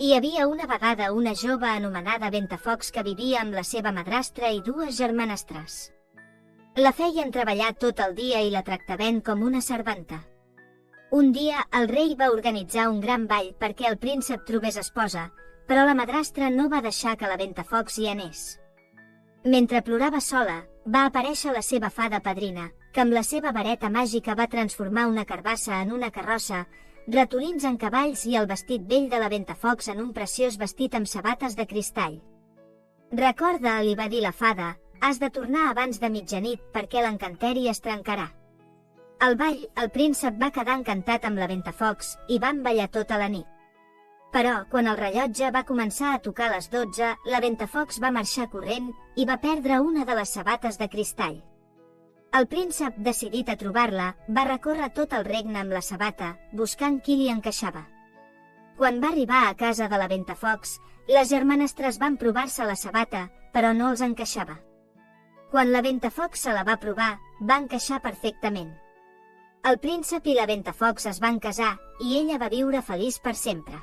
Hi havia una vegada una jove anomenada Ventafocs que vivia amb la seva madrastra i dues germanastres. La feien treballar tot el dia i la tractaven com una serventa. Un dia el rei va organitzar un gran ball perquè el príncep trobés esposa, però la madrastra no va deixar que la Ventafocs hi anés. Mentre plorava sola, va aparèixer la seva fada padrina, que amb la seva vareta màgica va transformar una carbassa en una carrossa, ratolins en cavalls i el vestit vell de la Ventafocs en un preciós vestit amb sabates de cristall. «Recorda», li va dir la fada, «has de tornar abans de mitjanit perquè l'encanteri es trencarà». Al ball, el príncep va quedar encantat amb la Ventafocs i van ballar tota la nit. Però, quan el rellotge va començar a tocar les 12, la Ventafocs va marxar corrent i va perdre una de les sabates de cristall. El príncep, decidit a trobar-la, va recórrer tot el regne amb la sabata, buscant qui li encaixava. Quan va arribar a casa de la Ventafocs, les germanastres van provar-se la sabata, però no els encaixava. Quan la Ventafocs se la va provar, va encaixar perfectament. El príncep i la Ventafocs es van casar i ella va viure feliç per sempre.